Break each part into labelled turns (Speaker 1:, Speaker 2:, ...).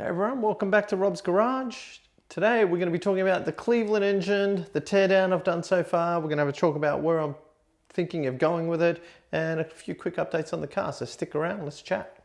Speaker 1: Hey everyone, welcome back to Rob's Garage. Today we're going to be talking about the Cleveland engine, the teardown I've done so far. We're going to have a talk about where I'm thinking of going with it and a few quick updates on the car. So stick around, let's chat.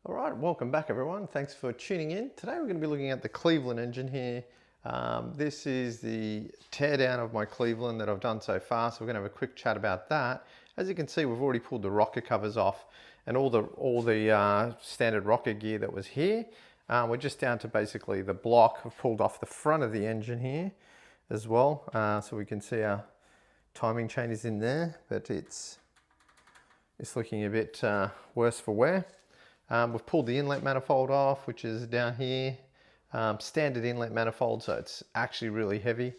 Speaker 1: All right, welcome back everyone. Thanks for tuning in. Today we're going to be looking at the Cleveland engine here. This is the teardown of my Cleveland that I've done so far, so we're going to have a quick chat about that. As you can see, we've already pulled the rocker covers off and all the standard rocker gear that was here. We're just down to basically the block. I've pulled off the front of the engine here as well, so we can see our timing chain is in there, but it's looking a bit worse for wear. We've pulled the inlet manifold off, which is down here. Standard inlet manifold, so it's actually really heavy.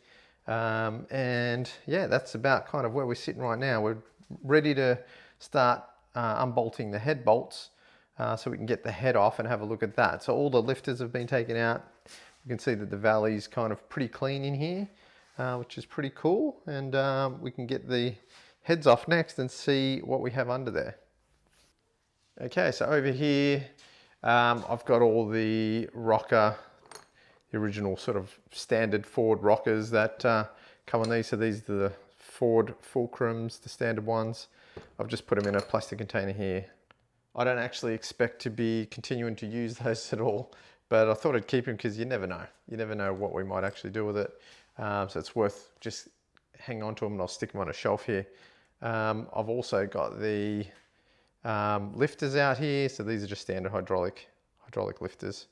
Speaker 1: And yeah, that's about kind of where we're sitting right now. We're ready to start unbolting the head bolts so we can get the head off and have a look at that. So all the lifters have been taken out. You can see that the valley's kind of pretty clean in here, which is pretty cool. And we can get the heads off next and see what we have under there. Okay, so over here, I've got all the rocker, the original sort of standard Ford rockers that come on these. So these are the Ford fulcrums, the standard ones. I've just put them in a plastic container here. I don't actually expect to be continuing to use those at all, but I thought I'd keep them because you never know. You never know what we might actually do with it. So it's worth just hanging on to them, and I'll stick them on a shelf here. I've also got the lifters out here. So these are just standard hydraulic lifters.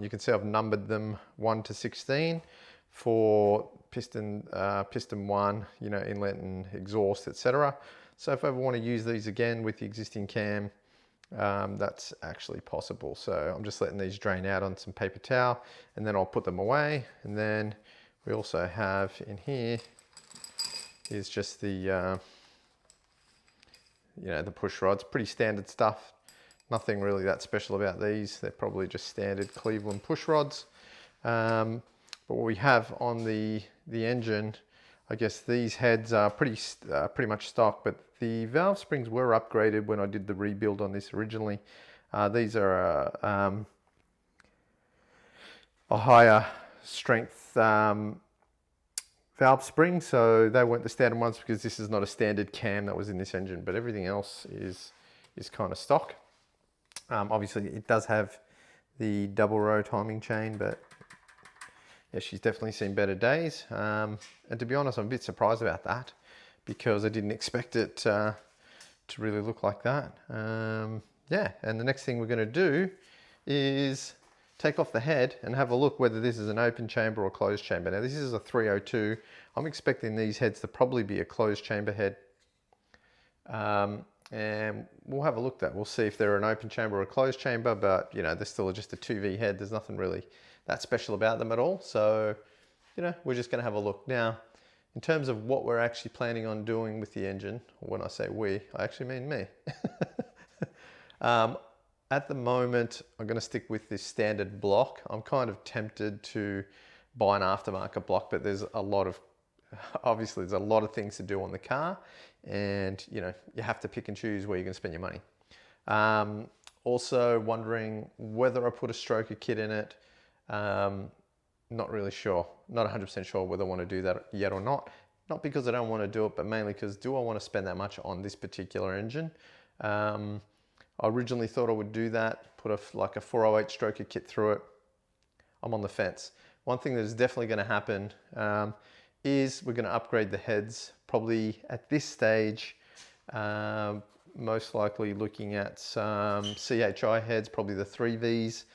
Speaker 1: You can see I've numbered them 1 to 16 for piston 1, you know, inlet and exhaust, etc. So if I ever want to use these again with the existing cam, that's actually possible. So I'm just letting these drain out on some paper towel, and then I'll put them away. And then we also have in here is just the you know, the push rods, pretty standard stuff. Nothing really that special about these. They're probably just standard Cleveland push rods. But what we have on the engine, I guess these heads are pretty much stock, but the valve springs were upgraded when I did the rebuild on this originally. These are a higher strength valve spring, so they weren't the standard ones because this is not a standard cam that was in this engine, but everything else is kind of stock. Obviously it does have the double row timing chain, but yeah, she's definitely seen better days. And to be honest, I'm a bit surprised about that because I didn't expect it to really look like that. Yeah, and the next thing we're going to do is take off the head and have a look whether this is an open chamber or closed chamber. Now this is a 302. I'm expecting these heads to probably be a closed chamber head. And we'll have a look at that. We'll see if they're an open chamber or a closed chamber, but you know, they're still just a 2V head. There's nothing really that special about them at all. So, you know, we're just gonna have a look. Now, in terms of what we're actually planning on doing with the engine, when I say we, I actually mean me. At the moment, I'm going to stick with this standard block. I'm kind of tempted to buy an aftermarket block, but there's obviously there's a lot of things to do on the car, and you know, you have to pick and choose where you're going to spend your money. Also wondering whether I put a stroker kit in it. Not really sure, not 100% sure whether I want to do that yet or not. Not because I don't want to do it, but mainly because do I want to spend that much on this particular engine? I originally thought I would do that, put like a 408 stroker kit through it. I'm on the fence. One thing that is definitely going to happen is we're going to upgrade the heads. Probably at this stage, most likely looking at some CHI heads, probably the 3Vs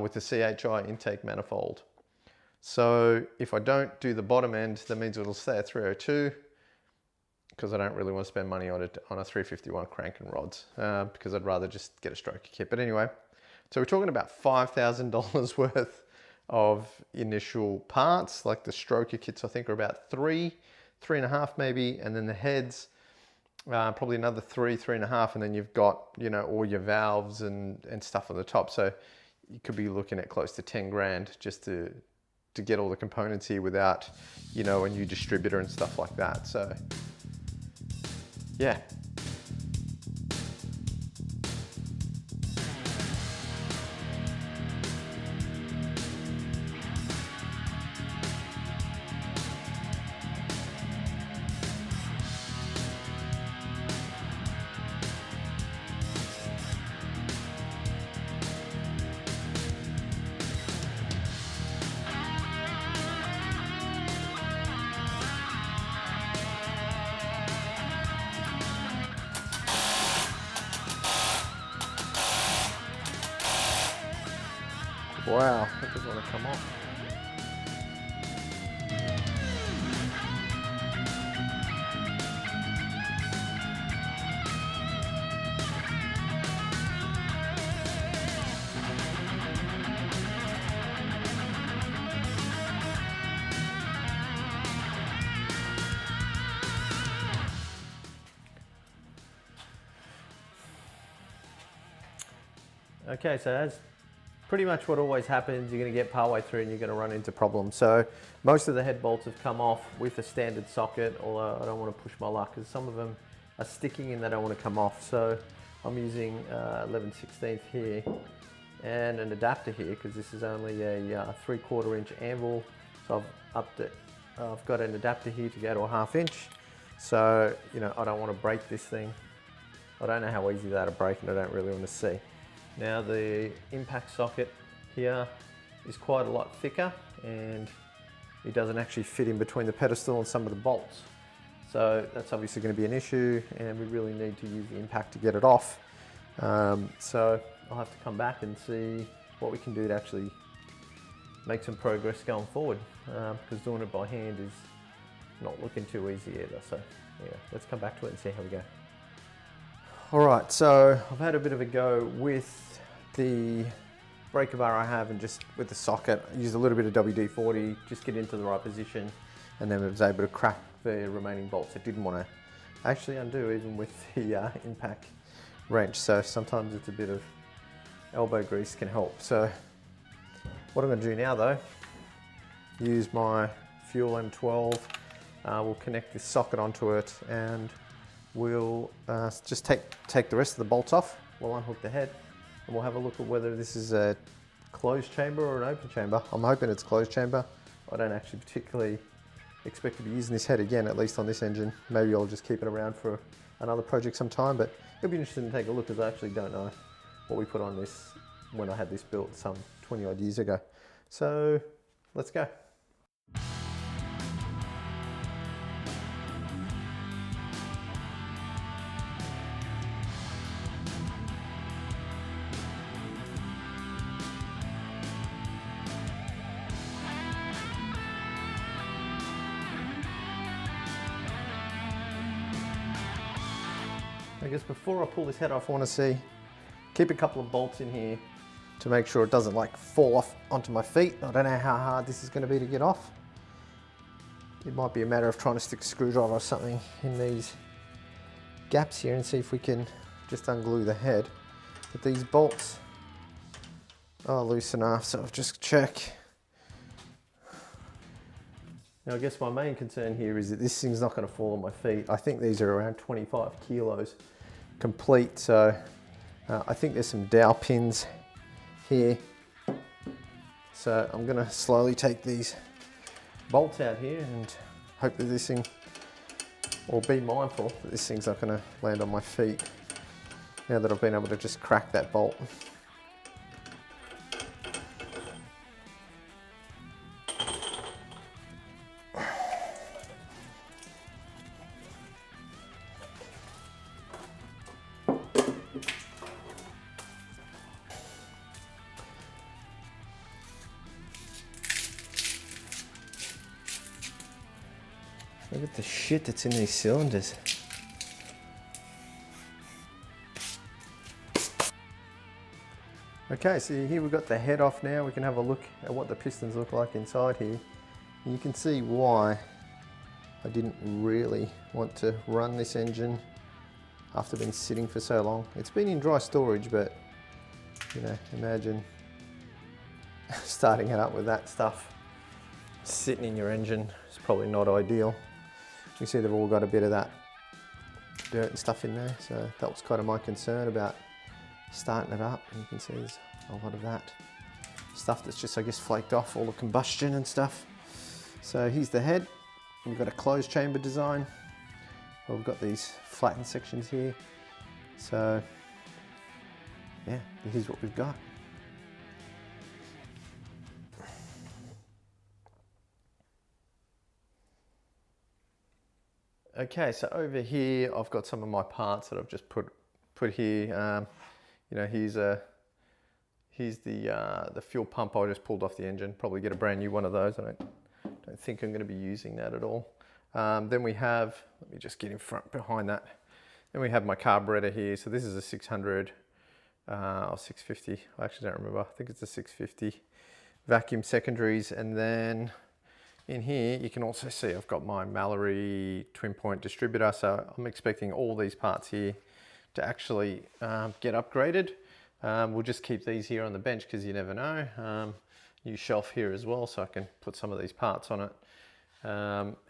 Speaker 1: with the CHI intake manifold. So if I don't do the bottom end, that means it'll stay at 302. Because I don't really want to spend money on a 351 crank and rods because I'd rather just get a stroker kit. But anyway, so we're talking about $5,000 worth of initial parts. Like the stroker kits, I think are about three and a half maybe, and then the heads probably another three and a half, and then you've got, you know, all your valves and stuff on the top. So you could be looking at close to 10 grand just to to get all the components here without, you know, a new distributor and stuff like that. So yeah. Wow, that doesn't want to come off. Okay, so that's pretty much what always happens. You're going to get partway through and you're going to run into problems. So most of the head bolts have come off with a standard socket, although I don't want to push my luck because some of them are sticking and they don't want to come off. So I'm using 11/16 here and an adapter here because this is only a 3/4 inch anvil. So I've upped it. I've got an adapter here to go to a 1/2 inch. So, you know, I don't want to break this thing. I don't know how easy that'll break and I don't really want to see. Now the impact socket here is quite a lot thicker and it doesn't actually fit in between the pedestal and some of the bolts. So that's obviously going to be an issue and we really need to use the impact to get it off. So I'll have to come back and see what we can do to actually make some progress going forward because doing it by hand is not looking too easy either. So yeah, let's come back to it and see how we go. All right, so I've had a bit of a go with the breaker bar I have and just with the socket. I used a little bit of WD-40, just get into the right position, and then I was able to crack the remaining bolts. I didn't want to actually undo even with the impact wrench. So sometimes it's a bit of elbow grease can help. So what I'm going to do now though, use my Fuel M12. We'll connect this socket onto it and we'll just take the rest of the bolts off. We'll unhook the head and we'll have a look at whether this is a closed chamber or an open chamber. I'm hoping it's closed chamber. I don't actually particularly expect to be using this head again, at least on this engine. Maybe I'll just keep it around for another project sometime, but it'll be interesting to take a look because I actually don't know what we put on this when I had this built some 20 odd years ago. So let's go. I guess before I pull this head off, I want to keep a couple of bolts in here to make sure it doesn't like fall off onto my feet. I don't know how hard this is going to be to get off. It might be a matter of trying to stick a screwdriver or something in these gaps here and see if we can just unglue the head. But these bolts are loose enough, so I'll just check. Now I guess my main concern here is that this thing's not going to fall on my feet. I think these are around 25 kilos complete, so I think there's some dowel pins here. So I'm going to slowly take these bolts out here and hope that this thing, or be mindful that this thing's not going to land on my feet now that I've been able to just crack that bolt. Look at the shit that's in these cylinders. Okay, so here we've got the head off now. We can have a look at what the pistons look like inside here. And you can see why I didn't really want to run this engine after being sitting for so long. It's been in dry storage, but you know, imagine starting it up with that stuff sitting in your engine is probably not ideal. You can see they've all got a bit of that dirt and stuff in there, so that was kind of my concern about starting it up. And you can see there's a lot of that stuff that's just, I guess, flaked off, all the combustion and stuff. So here's the head. We've got a closed chamber design. Well, we've got these flattened sections here. So yeah, here's what we've got. Okay, so over here I've got some of my parts that I've just put here. You know, here's the fuel pump I just pulled off the engine. Probably get a brand new one of those. I don't think I'm going to be using that at all. Then we have, let me just get in front behind that. Then we have my carburetor here. So this is a 600 or 650. I actually don't remember. I think it's a 650 vacuum secondaries. And then in here, you can also see I've got my Mallory twin point distributor. So I'm expecting all these parts here to actually get upgraded. We'll just keep these here on the bench because you never know. New shelf here as well, so I can put some of these parts on it.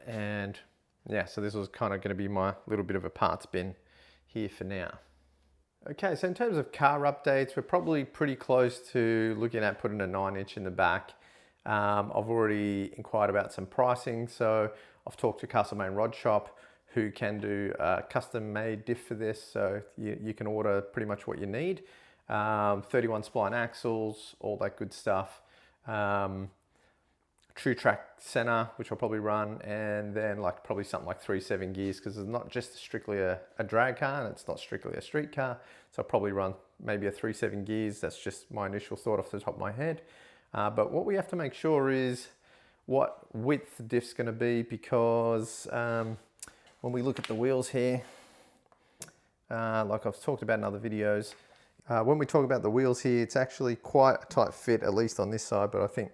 Speaker 1: And yeah, so this was kind of going to be my little bit of a parts bin here for now. Okay, so in terms of car updates, we're probably pretty close to looking at putting a 9-inch in the back. I've already inquired about some pricing, so I've talked to Castlemaine Rod Shop, who can do a custom made diff for this, so you can order pretty much what you need. 31 spline axles, all that good stuff. True track center, which I'll probably run, and then like probably something like 3/7 gears, because it's not just strictly a drag car and it's not strictly a street car. So I'll probably run maybe a 3/7 gears. That's just my initial thought off the top of my head. But what we have to make sure is what width the diff's going to be, because when we look at the wheels here, like I've talked about in other videos, when we talk about the wheels here, it's actually quite a tight fit, at least on this side, but I think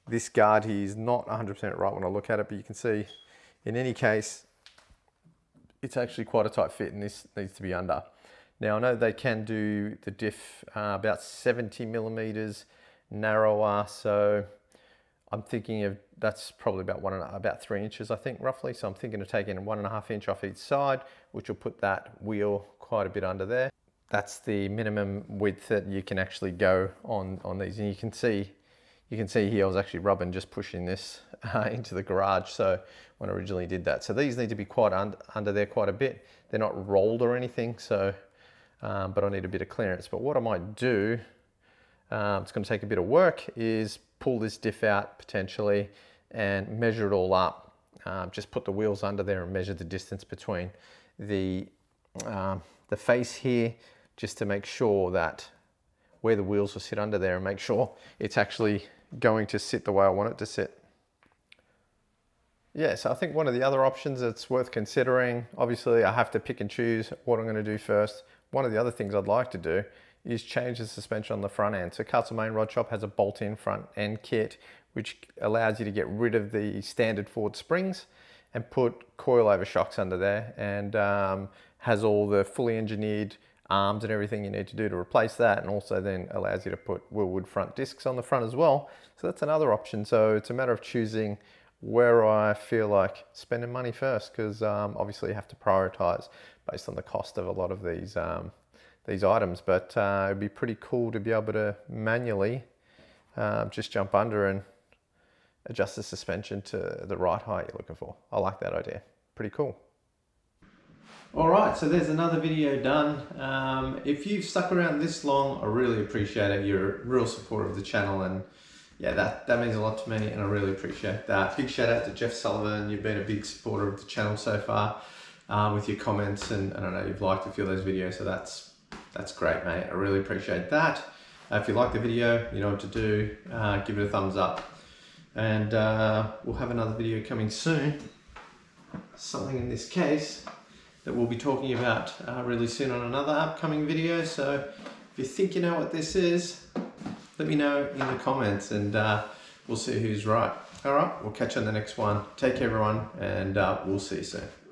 Speaker 1: this guard here is not 100% right when I look at it, but you can see in any case, it's actually quite a tight fit and this needs to be under. Now I know they can do the diff about 70 millimeters narrower, so I'm thinking of that's probably about 3 inches, I think, roughly. So I'm thinking of taking 1.5 inch off each side, which will put that wheel quite a bit under there. That's the minimum width that you can actually go on these, and you can see here I was actually rubbing, just pushing this into the garage. So when I originally did that, so these need to be quite under there quite a bit. They're not rolled or anything, so but I need a bit of clearance. But what I might do, it's going to take a bit of work, is pull this diff out potentially and measure it all up. Just put the wheels under there and measure the distance between the face here, just to make sure that where the wheels will sit under there, and make sure it's actually going to sit the way I want it to sit. Yeah, so I think one of the other options that's worth considering, obviously I have to pick and choose what I'm going to do first. One of the other things I'd like to do is change the suspension on the front end. So Castlemaine Rod Shop has a bolt-in front end kit, which allows you to get rid of the standard Ford springs and put coilover shocks under there, and has all the fully engineered arms and everything you need to do to replace that, and also then allows you to put Willwood front discs on the front as well. So that's another option. So it's a matter of choosing where I feel like spending money first, because obviously you have to prioritize based on the cost of a lot of these items. But it'd be pretty cool to be able to manually just jump under and adjust the suspension to the right height you're looking for. I like that idea. Pretty cool. All right, so there's another video done. If you've stuck around this long, I really appreciate it. You're a real supporter of the channel, and yeah, that means a lot to me, and I really appreciate that. Big shout out to Jeff Sullivan. You've been a big supporter of the channel so far with your comments, and I don't know, you've liked a few of those videos, so that's great, mate. I really appreciate that. If you like the video, you know what to do. Give it a thumbs up, and we'll have another video coming soon. Something in this case that we'll be talking about really soon on another upcoming video. So if you think you know what this is, let me know in the comments, and we'll see who's right. All right, we'll catch you on the next one. Take care, everyone, and we'll see you soon.